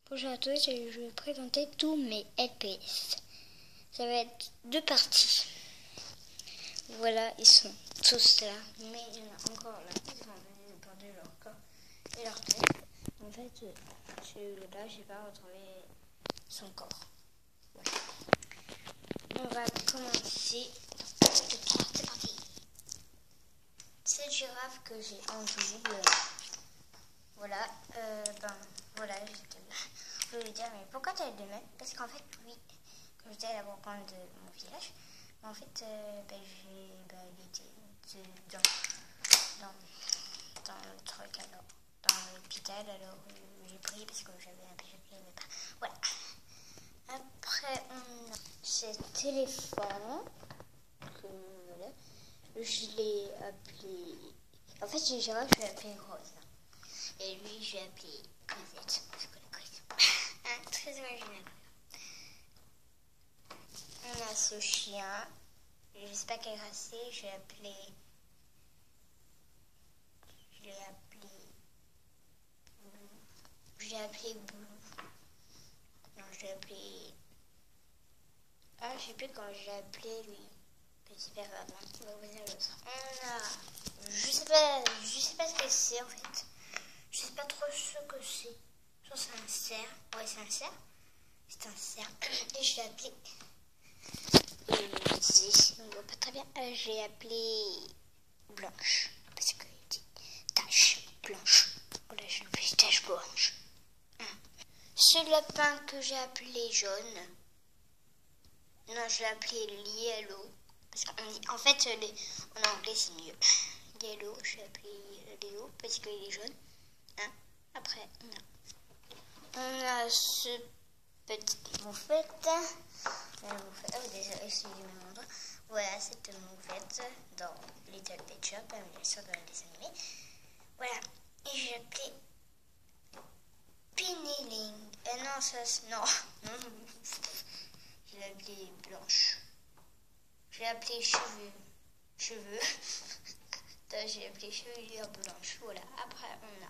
Bonjour à tous, je vais vous présenter tous mes LPS. Ça va être 2 parties. Voilà, ils sont tous là, mais il y en a encore là qui sont venus de perdre leur corps et leur tête. En fait, celui-là, j'ai pas retrouvé son corps. Voilà. On va commencer. C'est parti. Cette girafe que j'ai en double. Voilà, voilà, je voulais dire, mais pourquoi tu as deux mains? Parce qu'en fait, oui, quand j'étais à la campagne de mon village, en fait, il était dans le truc, alors, dans l'hôpital, alors j'ai pris parce que j'avais un péché, mais pas. Voilà. Après, on a cet éléphant, que voilà, je l'ai appelé. En fait, j'ai je l'ai appelé Rose. Et lui, je l'ai appelé Cosette, parce que la Cosette. Très original. On a ce chien. Je ne sais pas quelle race c'est. Je l'ai appelé. Blue. Non, je l'ai appelé. Ah, je sais plus quand je l'ai appelé lui. C'est pas grave, hein. On va ouvrir l'autre. On a. Je sais pas ce que c'est en fait. Je sais pas trop ce que c'est. Soit c'est un cerf. Ouais, c'est un cerf. C'est un cerf. Et je l'ai appelé. Ici, on ne voit pas très bien. Je l'ai appelé Blanche. Parce que dit tache blanche. Voilà, je l'ai appelé tache blanche. Ce lapin que j'ai appelé jaune. Non, je l'ai appelé Yellow. Parce qu'en fait, en anglais, c'est mieux. Yellow, je l'ai appelé Yellow parce qu'il est jaune. Hein? Après, on a ce petit moufette. Oh, désolé, excusez-moi mon doigt. Voilà, cette moufette dans Little Pet Shop, bien sûr dans les animés. Voilà, et j'ai appelé Piniling. Non, ça, non. Je l'ai appelé Blanche. Je l'ai appelé Cheveux. J'ai appelé Chevelure Blanche. Voilà, après, on a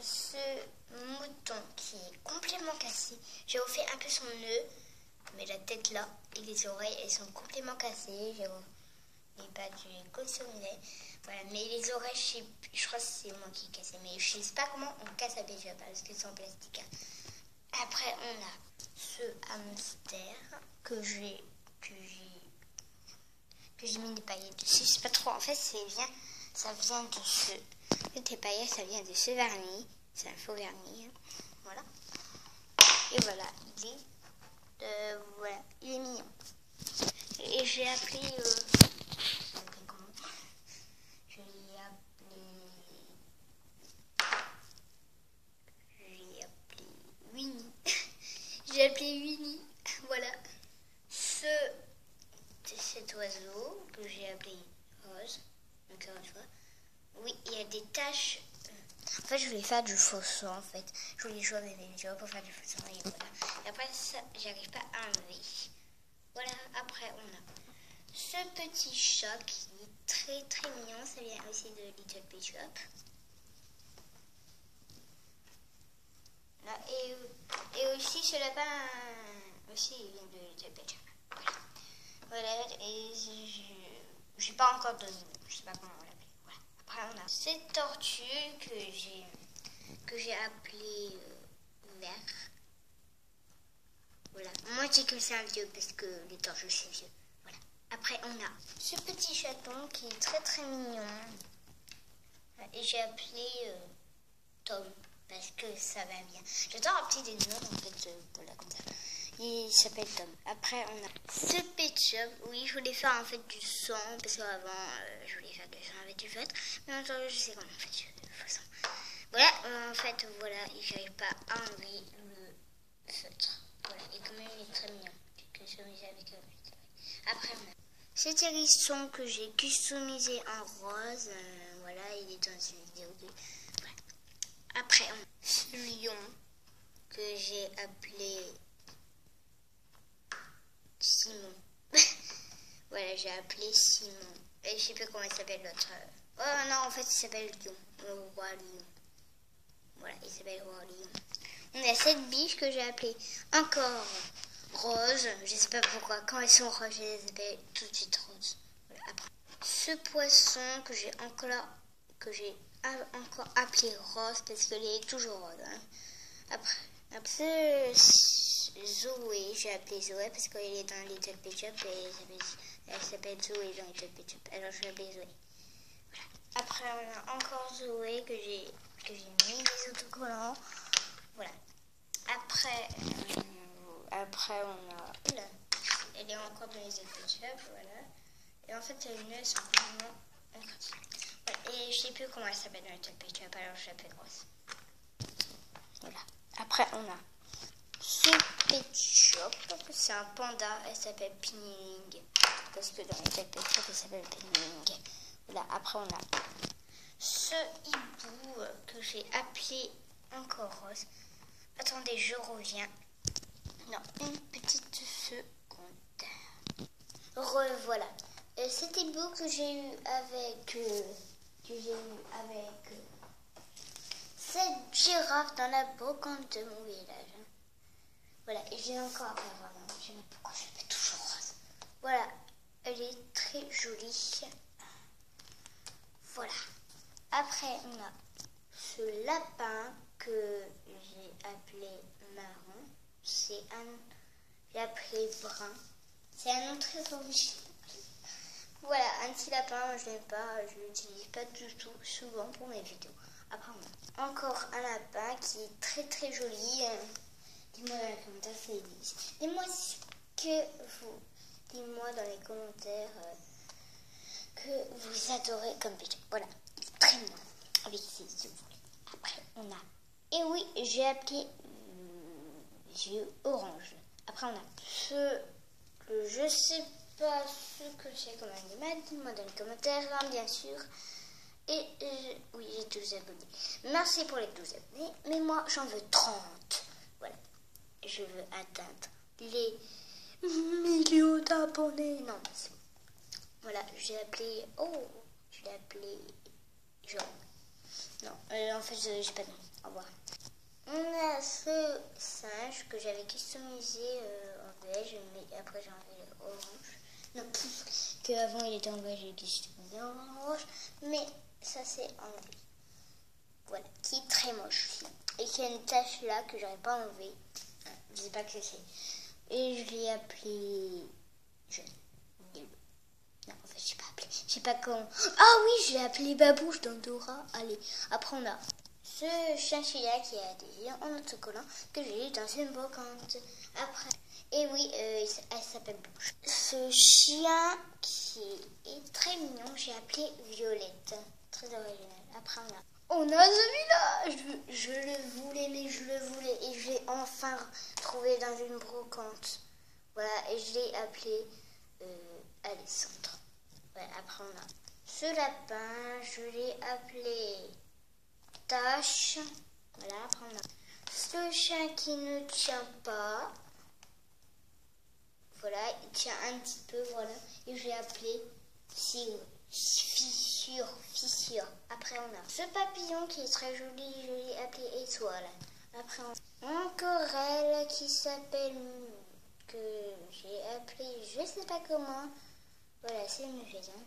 ce mouton qui est complètement cassé. J'ai refait un peu son nœud, mais la tête là et les oreilles, elles sont complètement cassées. J'ai pas dû consommer. Voilà, mais les oreilles, je crois que c'est moi qui ai cassé. Mais je sais pas comment on casse la bêche parce que c'est en plastique. Après, on a ce hamster que j'ai mis des paillettes dessus. C'est pas trop. En fait, ça vient de ce. Les paillettes, ça vient de ce vernis. C'est un faux vernis. Voilà. Et voilà, il est mignon. Et j'ai appelé. Winnie. J'ai appelé Winnie. Voilà. Cet oiseau que j'ai appelé Rose. Encore une fois. Oui, il y a des taches. En fait, je voulais faire du faux son, en fait. Je voulais jouer avec mes vidéos pour faire du faux son. Et voilà. Et après, ça, j'arrive pas à enlever. Voilà, après, on a ce petit chat qui est très très mignon. Ça vient aussi de Little Pet Shop. Là, et aussi, ce lapin, aussi, il vient de Little Pet Shop. Voilà, et j'ai pas encore de nom. Je sais pas comment on l'appelle. Voilà. Après, on a cette tortue que j'ai appelée Vert. Voilà. Moi, je dis que c'est un vieux parce que les tortues, c'est vieux. Voilà. Après, on a ce petit chaton qui est très très mignon. Et j'ai appelé Tom parce que ça va bien. J'adore appeler des noms en fait. Voilà, comme ça. Il s'appelle Tom. Après, on a ce Pet Shop. Oui, je voulais faire en fait du son parce qu'avant, je voulais faire du son avec du feutre. Mais maintenant, je sais comment on fait du son. Voilà, en fait, voilà, j'arrive pas à enlever le feutre. Voilà, et quand même, il est très mignon. J'ai customisé avec après, on a cet hérisson que j'ai customisé en rose. Voilà, il est dans une vidéo. Voilà. Après, on a ce lion que j'ai appelé Simon. Voilà, j'ai appelé Simon. Et je sais pas comment il s'appelle l'autre. Oh non, en fait, il s'appelle Lion. Le roi lion. Voilà, il s'appelle roi lion. On a cette biche que j'ai appelée encore rose. Je sais pas pourquoi. Quand elles sont roses, je les appelle tout de suite roses. Voilà. Après, ce poisson que j'ai encore appelé rose parce qu'il est toujours rose. Hein. Après Zoé, j'ai appelé Zoé parce qu'elle est dans Little Pet Shop et elle s'appelle Zoé dans Little Pet Shop. Alors je l'ai appelée Zoé. Voilà. Après on a encore Zoé que j'ai mis des autocollants. Voilà. Après on a elle est encore dans les Little Pet Shop, voilà. Et en fait une œil simplement incroyable. Voilà. Et je sais plus comment elle s'appelle dans Little Pet Shop, alors je l'appelle Rose. Voilà. Après, on a ce Pet Shop. C'est un panda. Elle s'appelle Pinning. Parce que dans les Pet Shop, elle s'appelle Pinning. Voilà. Après, on a ce hibou que j'ai appelé encore Rose. Attendez, je reviens. Non, une petite seconde. Revoilà. Cet hibou que j'ai eu avec... cette girafe dans la brocante de mon village. Voilà, et j'ai encore à faire vraiment. Je sais pas pourquoi je l'appelle toujours rose. Voilà, elle est très jolie. Voilà. Après, on a ce lapin que j'ai appelé marron. J'ai appelé brun. C'est un nom très original. Voilà, un petit lapin, je l'aime pas, je l'utilise pas du tout souvent pour mes vidéos. Après, on a encore un lapin qui est très très joli. Dis-moi dans les commentaires si il existe. Dis-moi dans les commentaires que vous adorez comme vidéo. Voilà, très mignon avec ses yeux. Après, on a... Et oui, j'ai appelé yeux orange. Après, on a je sais pas ce que c'est comme animal. Dis-moi dans les commentaires, hein, bien sûr. Et oui, j'ai 12 abonnés. Merci pour les 12 abonnés. Mais moi, j'en veux 30. Voilà. Je veux atteindre les millions d'abonnés. Non, mais c'est bon. Voilà, je l'ai appelé... Oh, je l'ai appelé... Jean. Non, en fait, j'ai pas de nom. Au revoir. On a ce singe que j'avais customisé en beige, mais après j'ai enlevé orange. Non, qu'avant il était en beige et customisé en orange, mais ça c'est enlevé. Voilà, qui est très moche. Et qui a une tache là que j'aurais pas enlevée. Je sais pas que c'est. Et je l'ai appelé jaune. Non, en fait, je sais pas appelé. Je sais pas comment. Ah oui, je l'ai appelé Babouche dans Dora. Allez, après on a ce chinchilla qui a des yeux en autocollant que j'ai eu dans une brocante. Après, et oui, elle s'appelle Bouche. Ce chien qui est très mignon, j'ai appelé Violette. Très original. Après, on a celui-là. Je le voulais, mais je le voulais. Et je l'ai enfin trouvé dans une brocante. Voilà, et je l'ai appelé Alessandre. Ouais, après, on a ce lapin. Je l'ai appelé Tache. Voilà, après on a ce chien qui ne tient pas. Voilà, il tient un petit peu, voilà. Et je l'ai appelé Fissure. Après on a ce papillon qui est très joli, je l'ai appelé Étoile. Après on a encore elle qui s'appelle, que j'ai appelé, je sais pas comment. Voilà, c'est une maison.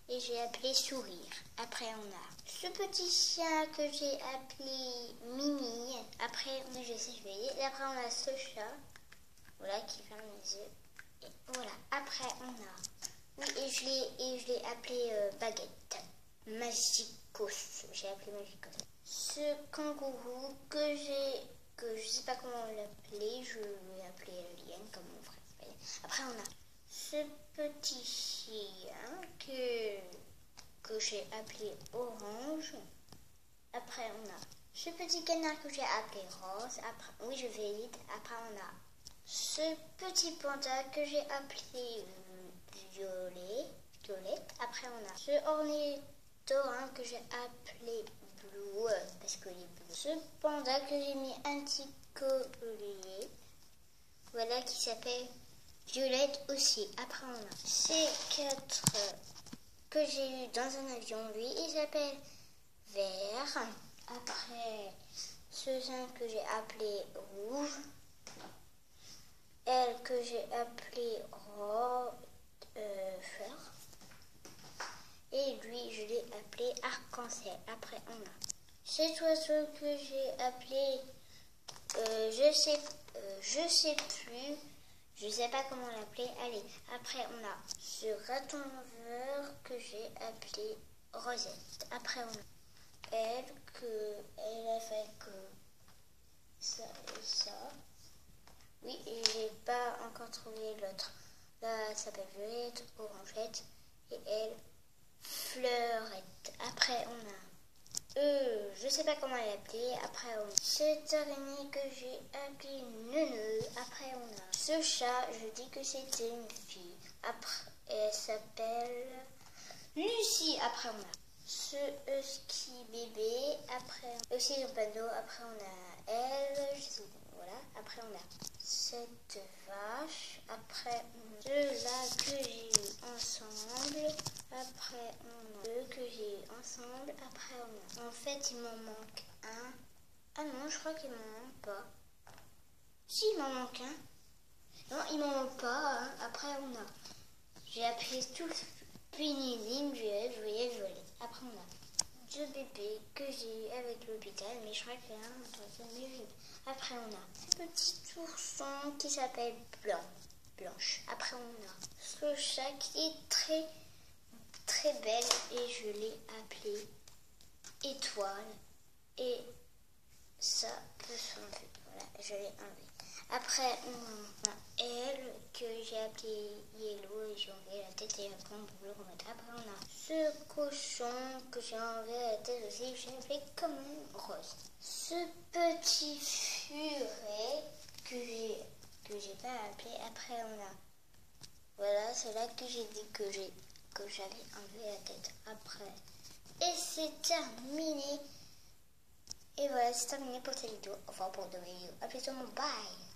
Et j'ai appelé Sourire. Après, on a ce petit chien que j'ai appelé Mimi. Après, je sais, je vais y aller. Et après, on a ce chat. Voilà, qui ferme les yeux. Et voilà. Après, on a... Oui, et je l'ai appelé Baguette. Magicos. J'ai appelé Magicos. Ce kangourou que je sais pas comment l'appeler. Je l'ai appelé Alien, comme mon frère s'appelle. Après, on a ce petit chien que j'ai appelé Orange. Après, on a ce petit canard que j'ai appelé Rose. Après, oui, je vais vite. Après, on a ce petit panda que j'ai appelé Violette. Après, on a ce ornithorynque que j'ai appelé Blue, parce qu'il est bleu. Ce panda que j'ai mis un petit collier. Voilà, qui s'appelle Violette aussi. Après, on a ces 4 que j'ai eu dans un avion. Lui, il s'appelle Vert. Après, Ce sein que j'ai appelé rouge. Elle que j'ai appelé fleur. Et lui, je l'ai appelé arc-en-ciel. Après, on a cet oiseau que j'ai appelé, je sais plus, je sais pas comment l'appeler. Allez, après, on a ce raton laveur que j'ai appelé Rosette. Après, on a elle a fait que ça et ça. Oui, et j'ai pas encore trouvé l'autre. Là, elle s'appelle Violette, Orangette, et elle, Fleurette. Après, on a je sais pas comment l'appeler. Après, on a cette araignée que j'ai appelée Neuneu. Après, on a ce chat, je dis que c'était une fille. Après, elle s'appelle Lucie. Après, on a ce husky bébé. Après, aussi son panneau. Après, on a elle. Je sais, voilà. Après, on a cette vache. Après, on a ceux-là que j'ai eu ensemble. Après, on a deux que j'ai eu ensemble. Après, on a... En fait, il m'en manque un. Ah non, je crois qu'il m'en manque pas. Si, il m'en manque un. Non, il m'en manque pas. Hein. Après, on a... J'ai appris tout Piniline, Violette, Violette. Après, on a deux bébés que j'ai eu avec l'hôpital, mais je crois qu'il y a un troisième. Après, on a un petit ourson qui s'appelle Blanche. Après, on a ce chat qui est très, très belle et je l'ai appelé Étoile. Et ça peut s'enlever. Voilà, je l'ai enlevé. Après, on a elle que j'ai appelé Yellow et j'ai enlevé la tête et après on peut le remettre. Après, on a ce cochon que j'ai enlevé la tête aussi, j'ai appelé comme une rose. Ce petit furet que j'ai pas appelé. Après, on a voilà, c'est là que j'ai dit que j'avais enlevé la tête. Après, et c'est terminé. Et voilà, c'est terminé pour cette vidéo. Au revoir pour de vidéos. À plus tard, bye.